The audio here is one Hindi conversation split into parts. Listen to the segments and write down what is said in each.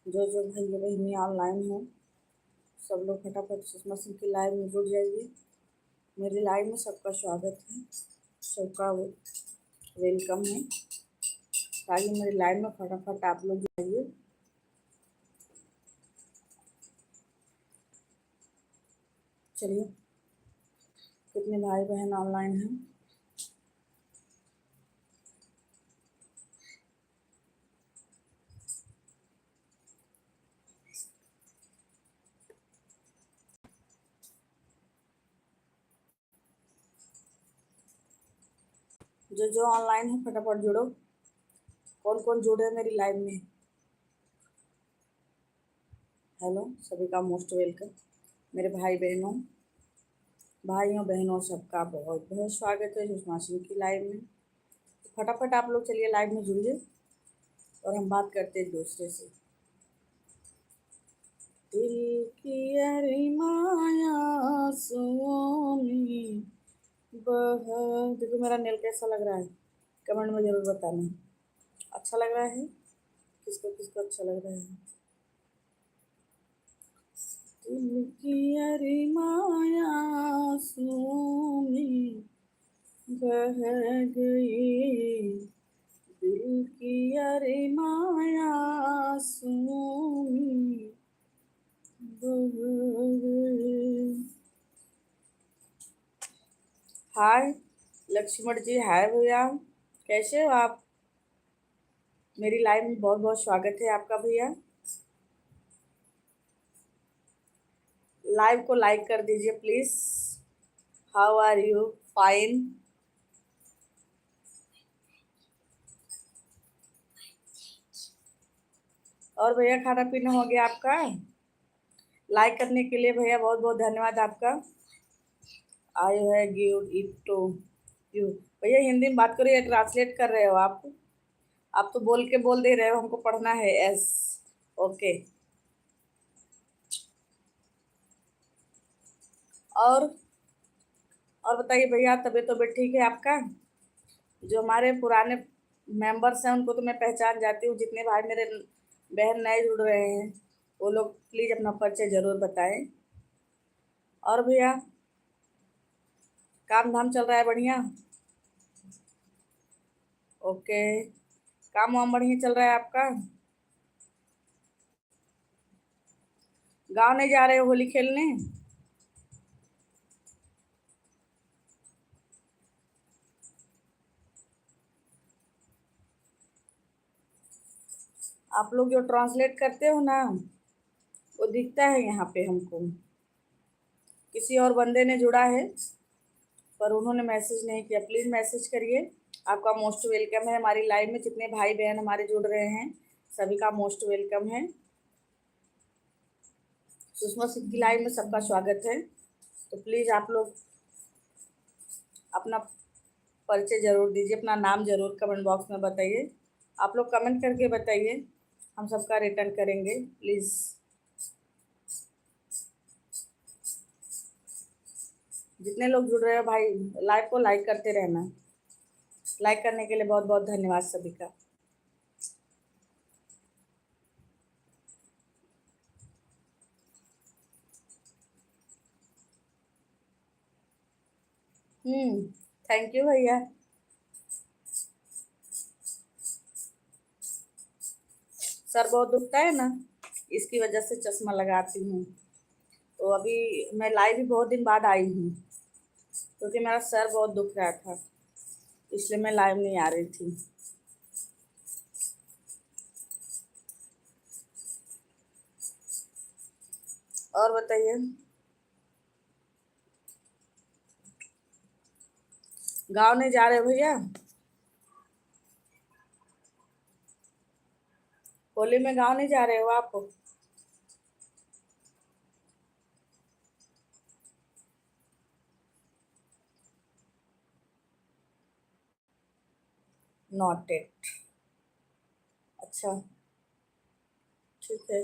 जो भाई बहनी ऑनलाइन हो सब लोग फटाफट सुषमा सिंह की लाइव में जुड़ जाइए। मेरी लाइव में सबका स्वागत है, सबका वेलकम है। ताकि मेरी लाइव में फटाफट आप लोग जाइए। चलिए, कितने भाई बहन ऑनलाइन हैं? जो ऑनलाइन है फटाफट जुड़ो। कौन कौन जुड़े हैं मेरी लाइव में? हेलो, सभी का मोस्ट वेलकम। मेरे भाइयों बहनों सबका बहुत बहुत स्वागत है सुषमा सिंह की लाइव में। फटाफट आप लोग चलिए लाइव में जुड़िए और हम बात करते हैं एक दूसरे से। दिल की अरमाया सुओमी बह। देखो मेरा नेल कैसा लग रहा है, कमेंट में जरूर बताना। अच्छा लग रहा है? किसको किसको अच्छा लग रहा है? दिल की अरमाया सुओमी बह गई, दिल की अरमाया सुओमी बह गई। हाय लक्ष्मण जी, हाय भैया, कैसे हो आप? मेरी लाइव में बहुत बहुत स्वागत है आपका भैया। लाइव को लाइक कर दीजिए please. How are you? Fine. और भैया खाना पीना हो गया आपका? लाइक करने के लिए भैया बहुत बहुत धन्यवाद आपका। आई है गिव इट टू यू। भैया हिंदी में बात करिए, ट्रांसलेट कर रहे हो आप? आप तो बोल के बोल दे रहे हो, हमको पढ़ना है। S, okay. और और बताइए भैया, तबीयत तबीयत ठीक है आपका? जो हमारे पुराने मेंबर्स हैं उनको तो मैं पहचान जाती हूँ। जितने भाई मेरे बहन नए जुड़ रहे हैं वो लोग प्लीज अपना परिचय जरूर बताएं। और भैया काम धाम चल रहा है बढ़िया? ओके, काम वाम बढ़िया चल रहा है आपका? गांव नहीं जा रहे हो होली खेलने? आप लोग जो ट्रांसलेट करते हो ना वो दिखता है यहाँ पे हमको। किसी और बंदे ने जुड़ा है पर उन्होंने मैसेज नहीं किया। प्लीज मैसेज करिए। आपका मोस्ट वेलकम है हमारी लाइव में। जितने भाई बहन हमारे जुड़ रहे हैं सभी का मोस्ट वेलकम है। सुषमा सिंह की लाइव में सबका स्वागत है। तो प्लीज आप लोग अपना परिचय जरूर दीजिए, अपना नाम जरूर कमेंट बॉक्स में बताइए। आप लोग कमेंट करके बताइए, हम सबका रिटर्न करेंगे प्लीज। जितने लोग जुड़ रहे हो भाई लाइव को लाइक करते रहना। लाइक करने के लिए बहुत बहुत धन्यवाद सभी का। थैंक यू भैया। सर बहुत दुखता है ना, इसकी वजह से चश्मा लगाती हूँ। तो अभी मैं लाइव भी बहुत दिन बाद आई हूँ क्योंकि मेरा सर बहुत दुख रहा था, इसलिए मैं लाइव नहीं आ रही थी। और बताइए, गाँव नहीं जा रहे भैया? होली में गाँव नहीं जा रहे हो आप? नोटेड। अच्छा, ठीक है।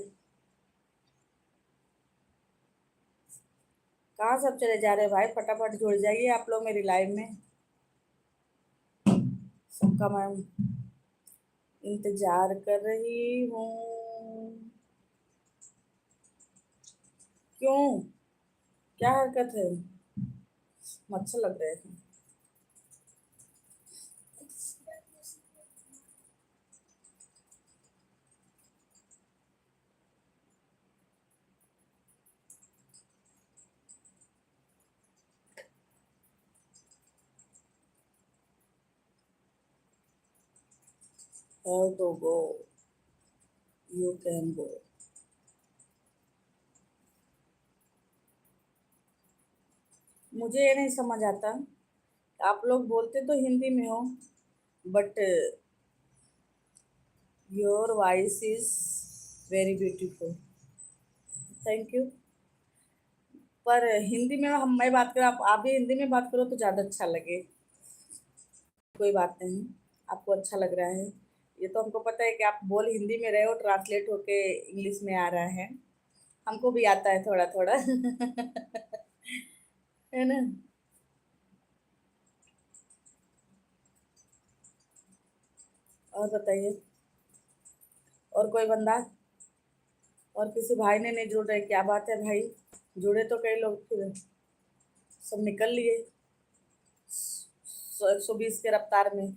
कहाँ सब चले जा रहे हैं भाई? फटाफट जुड़ जाइए आप लोग मेरी लाइव में। सबका मैं इंतजार कर रही हूँ। क्यों? क्या हरकत है? मच्छर लग रहे हैं। और तो गो, यू कैन गो। मुझे ये नहीं समझ आता, आप लोग बोलते तो हिंदी में हो, but your voice is very beautiful. Thank you. पर हिंदी में मैं बात करूँ, आप भी हिंदी में बात करो तो ज़्यादा अच्छा लगे। कोई बात नहीं, आपको अच्छा लग रहा है। ये तो हमको पता है कि आप बोल हिंदी में रहे हो, ट्रांसलेट होके इंग्लिश में आ रहा है। हमको भी आता है थोड़ा थोड़ा है ना। और बताइए, और कोई बंदा, और किसी भाई ने नहीं जुड़ रहे? क्या बात है भाई, जुड़े तो कई लोग, फिर सब निकल लिए 120 के रफ्तार में।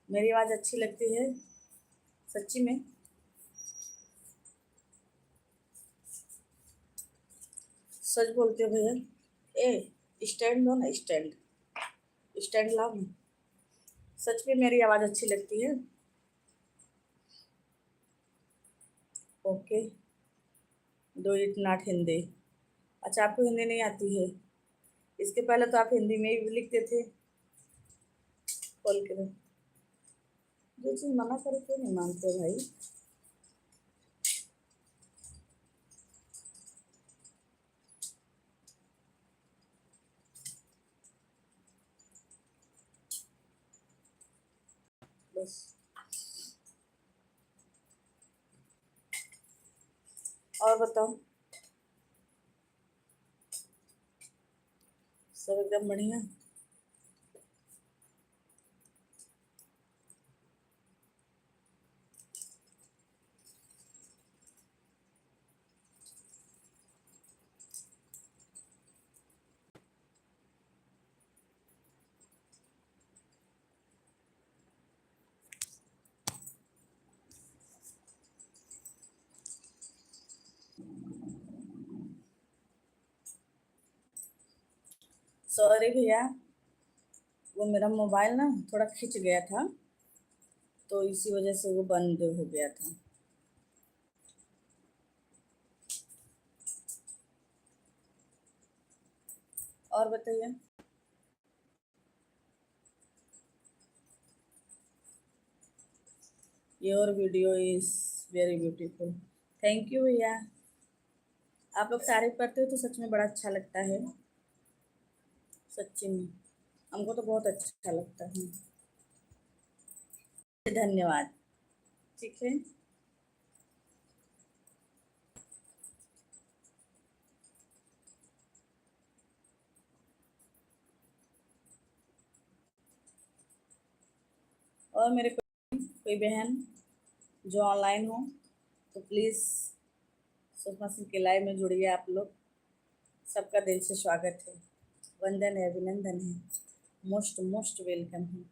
मेरी आवाज़ अच्छी लगती है सच्ची में? सच बोलते हो भैया? ए स्टैंड लो ना, स्टैंड, स्टैंड लाओ ना। सच में मेरी आवाज़ अच्छी लगती है? Okay, do it not Hindi. अच्छा, आपको हिंदी नहीं आती है? इसके पहले तो आप हिंदी में ही लिखते थे खोल के। जो चीज़ मना करो क्यों नहीं मानते हो भाई? बस। और बताओ, सब एकदम बढ़िया। सॉरी भैया, वो मेरा मोबाइल ना थोड़ा खिंच गया था, तो इसी वजह से वो बंद हो गया था। और बताइए। Your video is very beautiful. Thank you भैया। आप लोग तारीफ करते हो तो सच में बड़ा अच्छा लगता है, सच्ची में। हमको तो बहुत अच्छा लगता है। धन्यवाद। ठीक है। और मेरे कोई बहन जो ऑनलाइन हो तो प्लीज़ सुषमा सिंह के लाइव में जुड़िए आप लोग। सबका दिल से स्वागत है, वंदन है, अभिनंदन है, मोस्ट मोस्ट वेलकम है।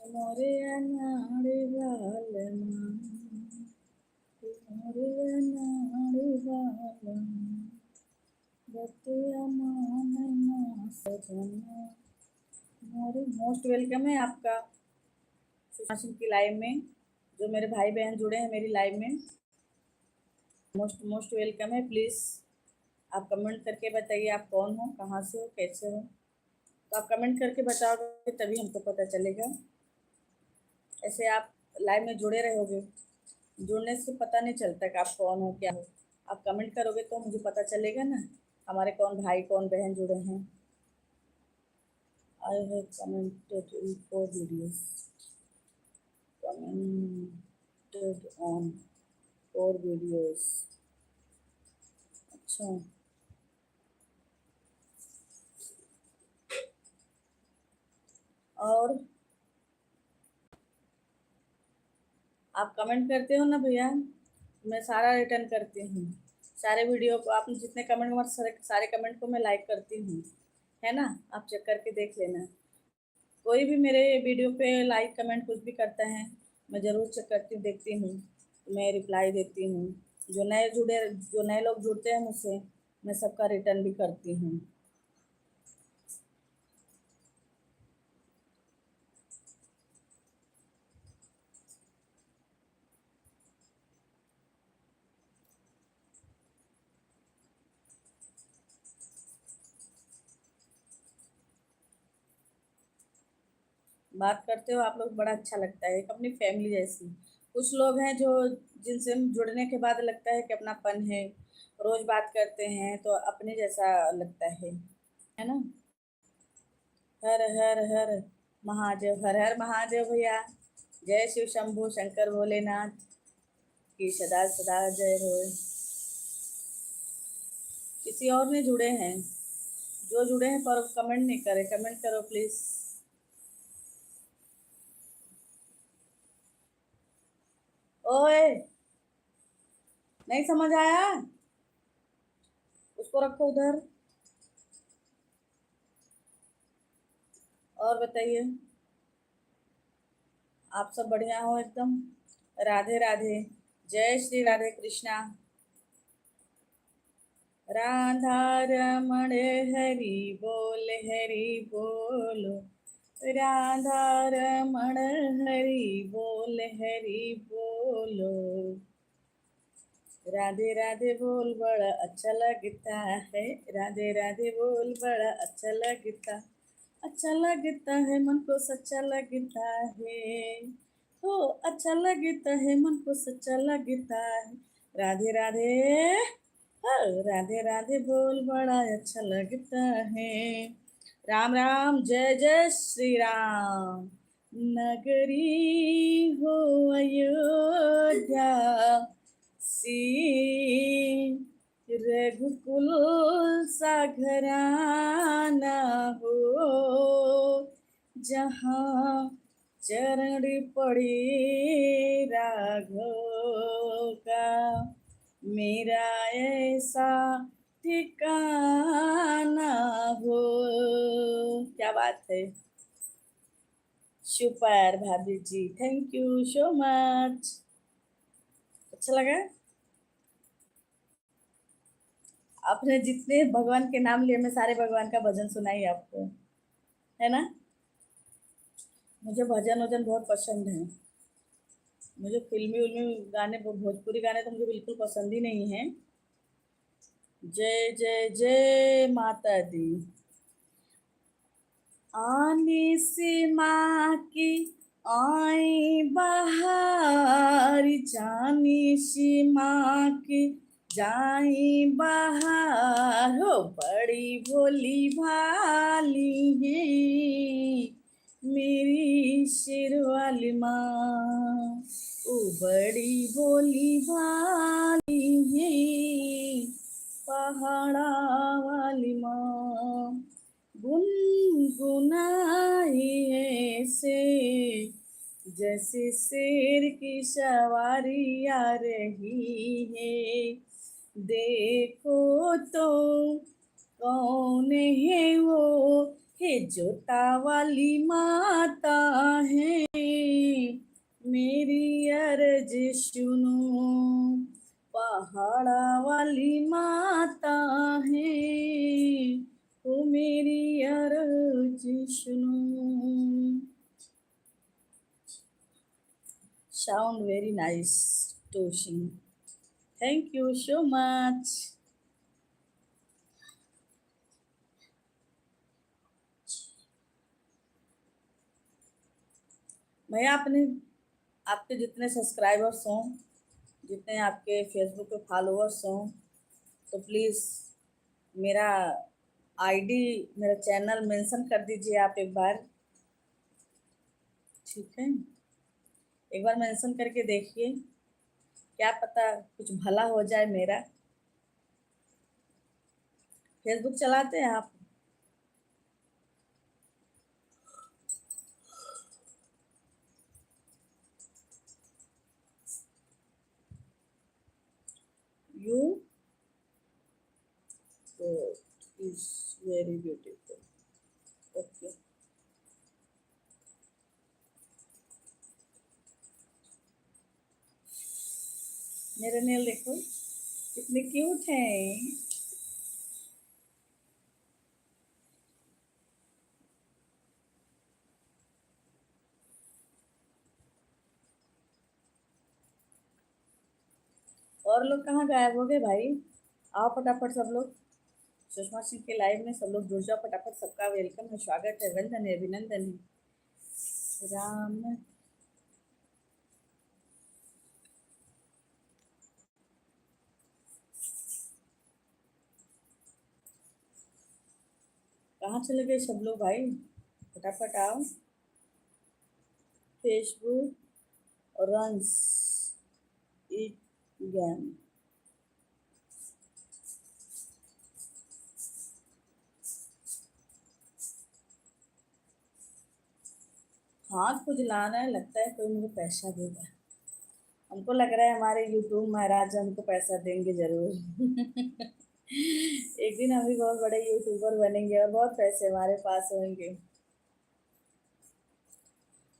मोरे अनाड़ी बालमा, मोरे अनाड़ी बालमा, बतिया मानना सजना। मोरे मोस्ट वेलकम है आपका सुषमा सिंह की लाइव में। जो मेरे भाई बहन जुड़े हैं मेरी लाइव में, मोस्ट मोस्ट वेलकम है। प्लीज़ आप कमेंट करके बताइए आप कौन हो, कहाँ से हो, कैसे हो। तो आप कमेंट करके बताओगे तभी हमको पता चलेगा। ऐसे आप लाइव में जुड़े रहोगे, जुड़ने से पता नहीं चलता कि आप कौन हो, क्या हो। आप कमेंट करोगे तो मुझे पता चलेगा ना हमारे कौन भाई कौन बहन जुड़े हैं। I have commented in 4 videos, commented on 4 videos. अच्छा, और आप कमेंट करते हो ना भैया, मैं सारा रिटर्न करती हूँ। सारे वीडियो को आपने जितने कमेंट, हमारे सारे कमेंट को मैं लाइक करती हूँ, है ना। आप चेक करके देख लेना। कोई भी मेरे वीडियो पे लाइक कमेंट कुछ भी करता है, मैं ज़रूर चेक करती हूँ, देखती हूँ, मैं रिप्लाई देती हूँ। जो नए लोग जुड़ते हैं मुझसे, मैं सबका रिटर्न भी करती हूँ। बात करते हो आप लोग, बड़ा अच्छा लगता है, एक अपनी फैमिली जैसी। कुछ लोग हैं जो, जिनसे हम जुड़ने के बाद लगता है कि अपनापन है, रोज बात करते हैं तो अपने जैसा लगता है ना। हर हर हर महादेव, हर हर महादेव भैया। जय शिव शंभू शंकर भोलेनाथ की सदा सदा जय हो। किसी और ने जुड़े हैं, जो जुड़े हैं पर कमेंट नहीं करे, कमेंट करो प्लीज। ओए, नहीं समझ आया, उसको रखो उधर। और बताइए, आप सब बढ़िया हो एकदम। राधे राधे। जय श्री राधे कृष्णा। राधा रमण हरि बोल, हरि बोलो। राधा रमण हरि बोल, हरि बोलो। राधे राधे बोल बड़ा अच्छा लगता है, राधे राधे बोल बड़ा अच्छा लगता है, मन को सच्चा लगता है। हो, अच्छा लगता है, मन को सच्चा लगता है। राधे राधे, हाँ, राधे राधे बोल बड़ा अच्छा लगता है। राम राम, जय जय श्री राम। नगरी हो अयोध्या, सी रघुकुल सा घराना हो, जहाँ चरण पड़े राघव का, मेरा ऐसा ठिकाना हो। क्या बात है, सुपर भाभी जी, थैंक यू सो मच। अच्छा लगा। आपने जितने भगवान के नाम लिए, मैं सारे भगवान का भजन सुनाई आपको, है ना। मुझे भजन वजन बहुत पसंद है। मुझे फिल्मी उल्मी गाने, भोजपुरी गाने तो मुझे बिल्कुल पसंद ही नहीं है। जय जय जय माता दी। आने से माँ की आई बहार, जाने से माँ की जाई बहार, हो बड़ी भोली भाली है मेरी शेरवाली माँ। ओ बड़ी भोली भाली है पहाड़ा वाली माँ। गुनगुनाई ऐसे जैसे शेर की सवारी आ रही है, देखो तो कौन है वो, हे जोता वाली माता है, मेरी अर्ज सुनो, पहाड़ा वाली माता है, ओ मेरी अर्ज सुनो। Sound very nice to sing. Thank you so much. भैया, आपने, आपके जितने सब्सक्राइबर्स हों, जितने आपके फेसबुक पे फॉलोअर्स हों, तो प्लीज़ मेरा आईडी, मेरा चैनल मेंशन कर दीजिए आप एक बार, ठीक है। एक बार मेंशन करके देखिए, क्या पता कुछ भला हो जाए मेरा। फेसबुक चलाते हैं आप? is very beautiful. Okay. मेरे नेल देखो कितने क्यूट हैं। और लोग कहाँ गायब हो गए भाई? आओ फटाफट सब लोग सुषमा सिंह के लाइव में सब लोग जुड़ जाओ फटाफट। सबका वेलकम है, स्वागत है, वंदन है, अभिनंदन है। राम कहाँ चले गए सब लोग भाई? फटाफट आओ। Facebook runs it game. हाथ खुजलाना है, लगता है कोई मुझे पैसा देगा। हमको लग रहा है हमारे यूट्यूब महाराज हमको पैसा देंगे जरूर। एक दिन हम भी बहुत बड़े यूट्यूबर बनेंगे और बहुत पैसे हमारे पास होंगे।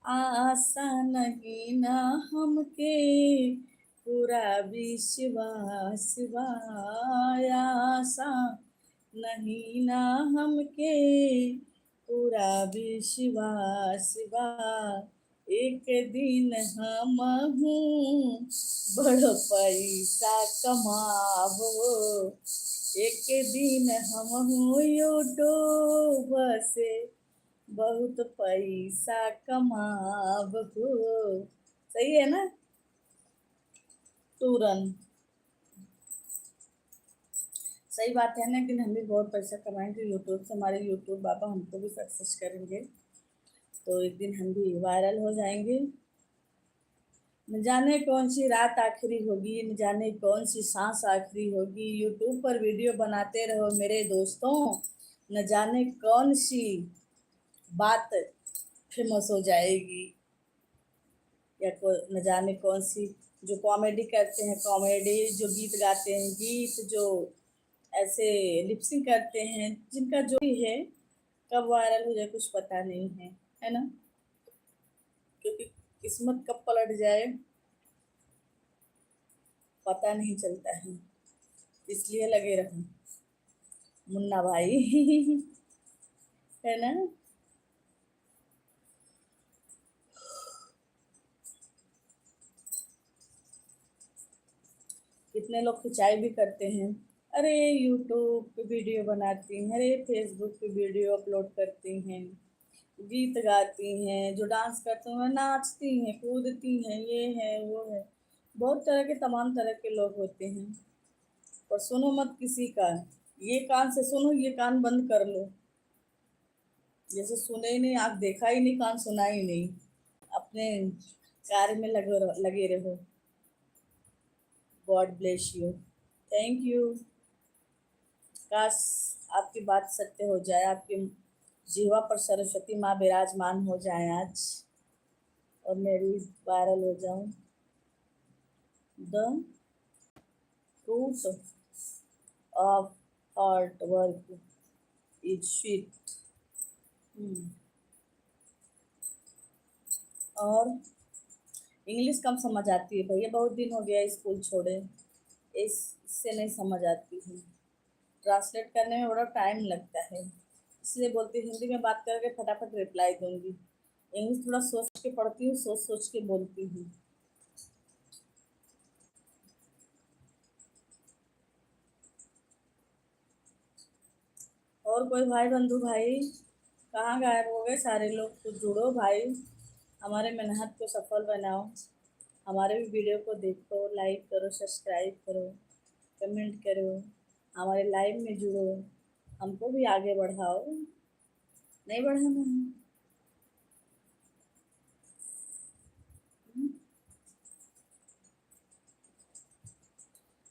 आशा नहीं ना हमके पूरा विश्वास बा, आशा नहीं ना हमके पूरा विश्वास बा। एक दिन हमहू बड़ पैसा कमाबो, एक दिन हमहू यूट्यूब से बहुत पैसा कमाबो। सही है ना? तुरंत सही बात है ना। लेकिन हम भी बहुत पैसा कमाएंगे यूट्यूब से, हमारे यूट्यूब बाबा हमको भी सक्सेस करेंगे, तो एक दिन हम भी वायरल हो जाएंगे। न जाने कौन सी रात आखिरी होगी, न जाने कौन सी सांस आखिरी होगी। यूट्यूब पर वीडियो बनाते रहो मेरे दोस्तों, न जाने कौन सी बात फेमस हो जाएगी, या न जाने कौन सी। जो कॉमेडी करते हैं कॉमेडी, जो गीत गाते हैं गीत, जो ऐसे लिपसिंग करते हैं, जिनका जो भी है, कब वायरल हो जाए कुछ पता नहीं है ना? क्योंकि किस्मत कब पलट जाए पता नहीं चलता है, इसलिए लगे रहो मुन्ना भाई। है ना? कितने लोग खिंचाई भी करते हैं, अरे यूट्यूब पे वीडियो बनाती हैं, अरे फेसबुक पे वीडियो अपलोड करती हैं, गीत गाती हैं, जो डांस करती हैं, नाचती हैं, कूदती हैं, ये है वो है। बहुत तरह के तमाम तरह के लोग होते हैं, पर सुनो मत किसी का। ये कान से सुनो, ये कान बंद कर लो। जैसे सुने ही नहीं, आँख देखा ही नहीं, कान सुना ही नहीं। अपने कार्य में लगे रहो। God bless you. Thank you. काश आपकी बात सत्य हो जाए, आपकी जीवा पर सरस्वती माँ विराजमान हो जाए आज, और मैं भी वायरल हो जाऊं। The fruit of hard work is sweet. और इंग्लिश कम समझ आती है भैया, बहुत दिन हो गया स्कूल छोड़े, इससे नहीं समझ आती है। ट्रांसलेट करने में बड़ा टाइम लगता है, इसलिए बोलती हिंदी में बात करके फटाफट रिप्लाई दूंगी। इंग्लिश थोड़ा सोच के पढ़ती हूँ, सोच सोच के बोलती हूँ। और कोई भाई बंधु भाई कहाँ गायब हो गए सारे लोग? तो जुड़ो भाई, हमारे मेहनत को सफल बनाओ, हमारे भी वीडियो को देखो, लाइक करो, सब्सक्राइब करो, कमेंट करो, हमारे लाइव में जुड़ो, हमको भी आगे बढ़ाओ। नहीं बढ़ाना है?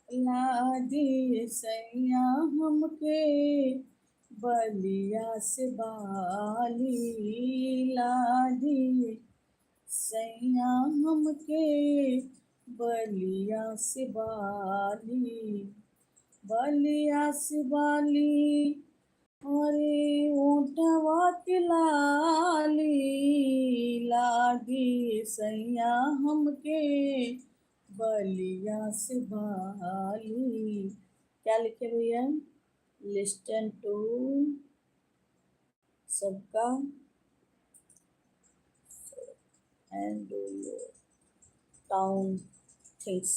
ला दिए सैया हमके बलिया से बाली, ला दिए सैया हमके बलिया से बाली। बलिया से बाली अरे ऊँटवा के लाली लागी सैया हमके बलिया से बाली। क्या लिखे भैया? लिस्टन टू सबका and do your town things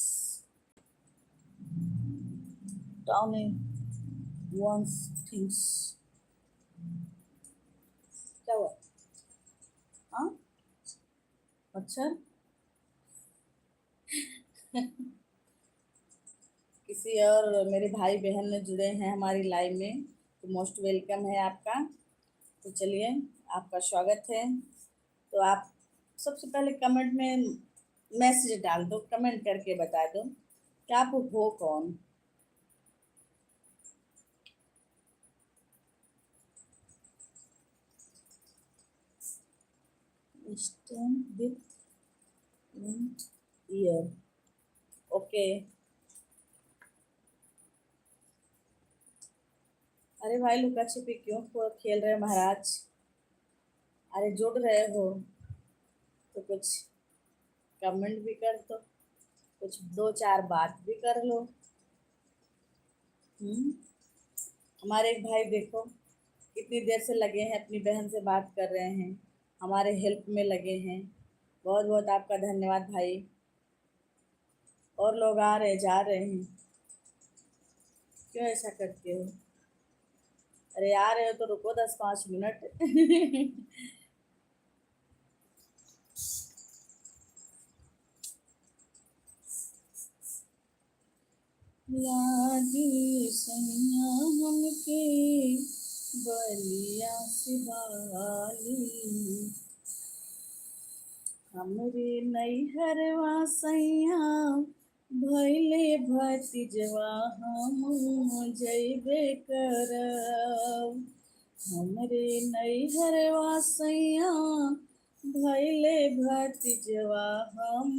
town in once things. क्या हुआ? हाँ अच्छा किसी और मेरे भाई बहन में जुड़े हैं हमारी लाइव में तो मोस्ट वेलकम है आपका। तो चलिए आपका स्वागत है। तो आप सबसे पहले कमेंट में मैसेज डाल दो, कमेंट करके बता दो कि आप हो कौन। Stand with year okay. अरे भाई लुका छिपी क्यों खेल रहे महाराज? अरे जुड़ रहे हो तो कुछ कमेंट भी कर दो, कुछ दो चार बात भी कर लो। हमारे एक भाई देखो कितनी देर से लगे हैं, अपनी बहन से बात कर रहे हैं, हमारे हेल्प में लगे हैं। बहुत बहुत आपका धन्यवाद भाई। और लोग आ रहे जा रहे हैं, क्यों ऐसा करते हो? अरे आ रहे हो तो रुको 10-5 मिनट लागी सैया हमके बलिया से बाली हमरे नैहरवा सैया भैले भतीजवा हम जैबे करब। हमरे नैहरवा सैया भैले भतीजवा हम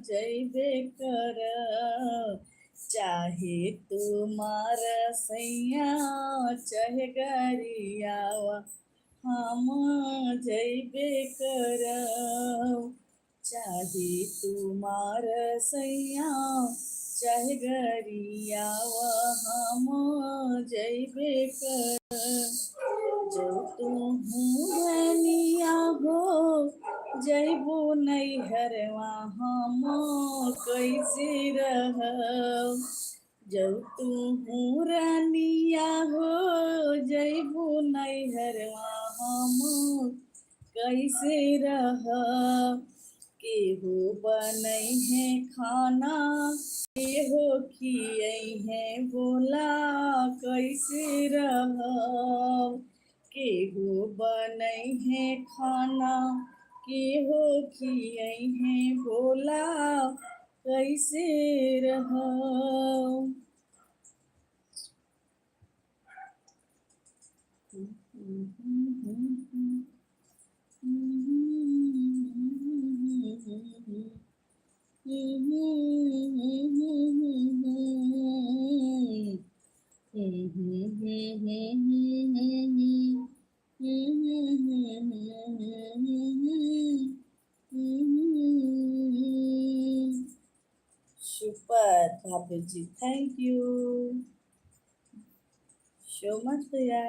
जैबे करब। चाहे तुम्हार सैया चाहे गरियावा हम जैबे करब। चाहे तुम्हार सैया चाहे गरियावा हम जैबे करब। जो तुहू धनिया हो जैबो नैहरवा हम कैसे रहब। जब तुहू रानिया हो जैबो नैहरवा हम कैसे रहब। केहू बनई है खाना केहू खियई है बोला कैसे रहब। केहू बनई है खाना केहू खियई है बोला कैसे रहब। सुपर भाभी जी, थैंक यू सो मच भैया।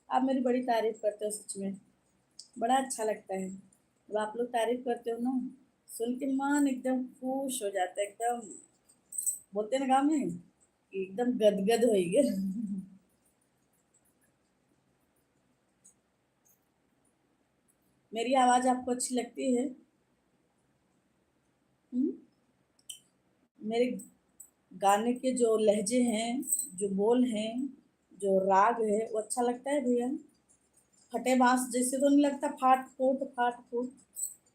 आप मेरी बड़ी तारीफ करते हो, सच में बड़ा अच्छा लगता है जब आप लोग तारीफ करते हो ना, सुन के मन एकदम खुश हो जाता है, एकदम बोलते हैं ना गाँव में कि एकदम गदगद हो गया। मेरी आवाज आपको अच्छी लगती है? हम्म? मेरे गाने के जो लहजे हैं, जो बोल हैं, जो राग है वो अच्छा लगता है भैया? फटे बांस जैसे तो नहीं लगता? फाट फूट फाट फूट।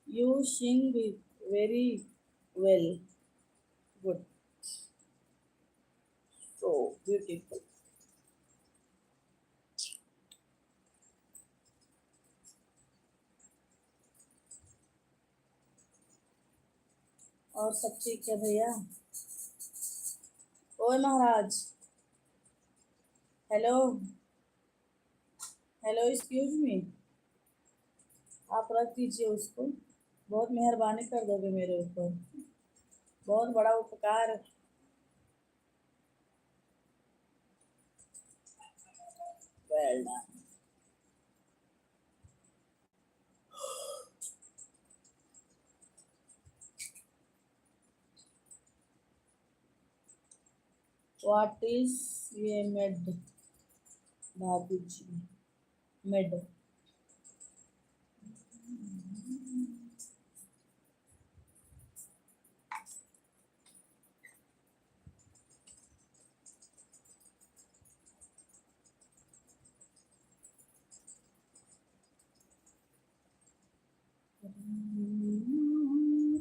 You sing very well, good, so beautiful. और सब ठीक है भैया? ओए महाराज, हेलो, हेलो, एक्सक्यूज मी, आप रख दीजिए उसको। बहुत मेहरबानी कर दोगे मेरे ऊपर, बहुत बड़ा उपकार। Well done. व्हाट इज ये मेड, भाभी जी, मेड।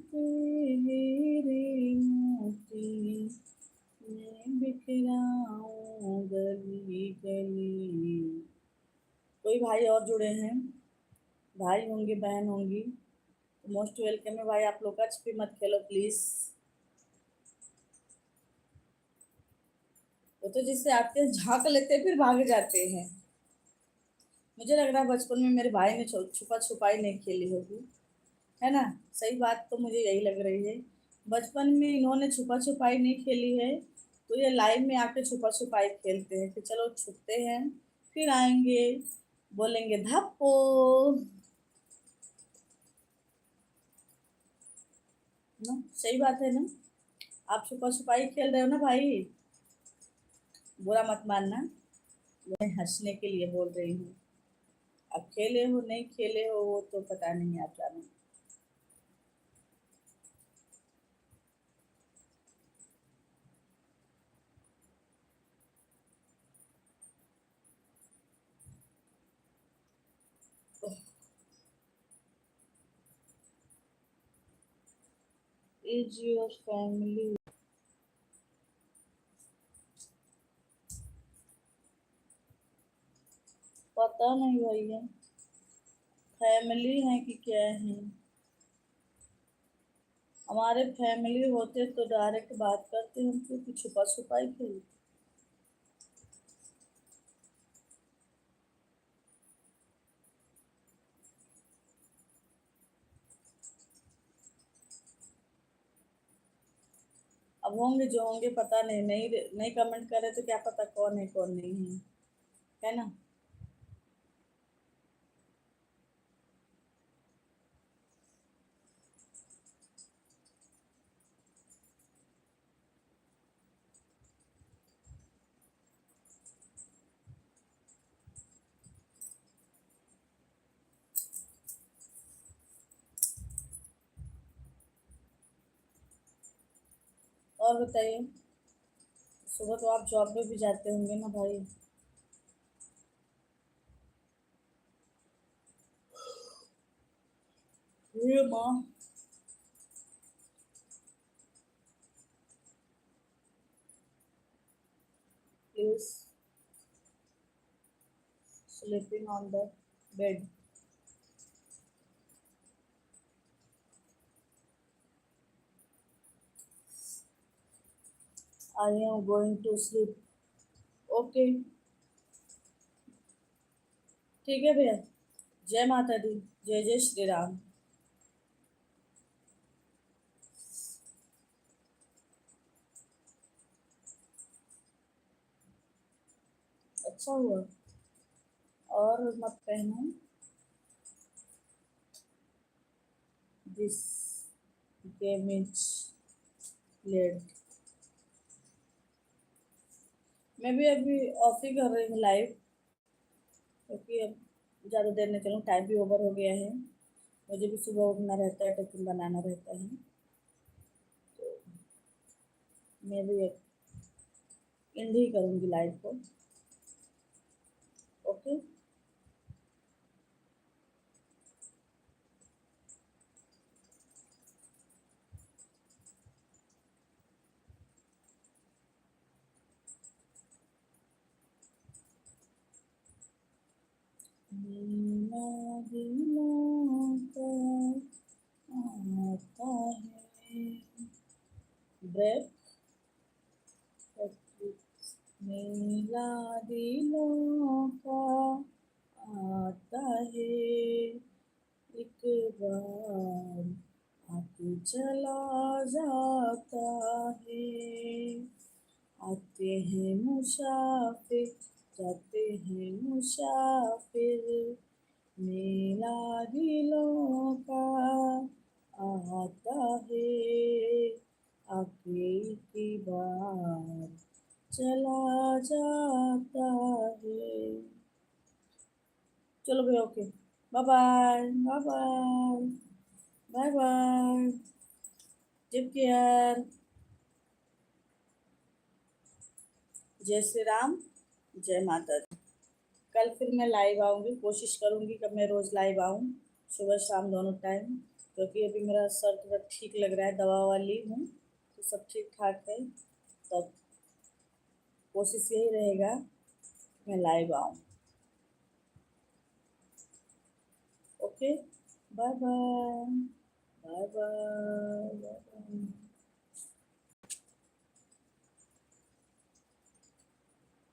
तेरे मोती मैं बिखराऊं गली गली। कोई भाई और जुड़े हैं, भाई होंगे बहन होंगी, मोस्ट वेलकम है भाई। आप लोग कच भी मत खेलो प्लीज। वो तो जिससे आते हैं झांक लेते हैं फिर भाग जाते हैं। मुझे लग रहा है बचपन में मेरे भाई ने छुपा छुपाई नहीं खेली होगी, है ना। सही बात तो मुझे यही लग रही है, बचपन में इन्होंने छुपा छुपाई नहीं खेली है, तो ये लाइव में आके छुपा छुपाई खेलते हैं कि चलो छुपते हैं, फिर आएंगे, बोलेंगे धप्पो। ना सही बात है ना। आप छुपा छुपाई खेल रहे हो ना भाई, बुरा मत मानना, मैं हंसने के लिए बोल रही हूँ। अब खेले हो नहीं खेले हो वो तो पता नहीं, आप जानो। इज योर फैमिली, पता नहीं भैया, फैमिली है कि क्या है। हमारे फैमिली होते तो डायरेक्ट बात करते, हम क्यों छुपा छुपाई खेलते। अब होंगे जो होंगे, पता नहीं, नहीं नहीं कमेंट करे तो क्या पता कौन है कौन नहीं है ना। और बताइए, सुबह तो आप जॉब पे भी जाते होंगे ना भाई। ये माँ, please sleeping on the bed. I am going to sleep. Okay, ठीक है भैया। जय माता दी, जय जय श्री राम। अच्छा हुआ, और मत पहनो दिस गेमिज लेड। मैं भी अभी ऑफ ही कर रही हूँ लाइव, क्योंकि अब ज़्यादा देर नहीं चलूँ, टाइम भी ओवर हो गया है। मुझे भी सुबह उठना रहता है, टिफिन बनाना रहता है, तो मैं भी अब एंड ही करूँगी लाइव को। ओके। मीना दिलों का आता है ब्रेक। मेला दिलों का आता है, एक बार आके चला जाता है। आते हैं मुसाफिर, जाते हैं मुसाफिर, मेला दिलों का आता है, आके की बार चला जाता है। चलो भैया, okay, bye bye, bye bye, bye bye, take care. जय श्री राम, जय माता दी। कल फिर मैं लाइव आऊँगी, कोशिश करूँगी कि मैं रोज़ लाइव आऊँ, सुबह शाम दोनों टाइम, क्योंकि अभी मेरा सर थोड़ा ठीक लग रहा है, दवा ववा ली हूँ तो सब ठीक ठाक है। तब कोशिश यही रहेगा मैं लाइव आऊँ। Okay, bye bye.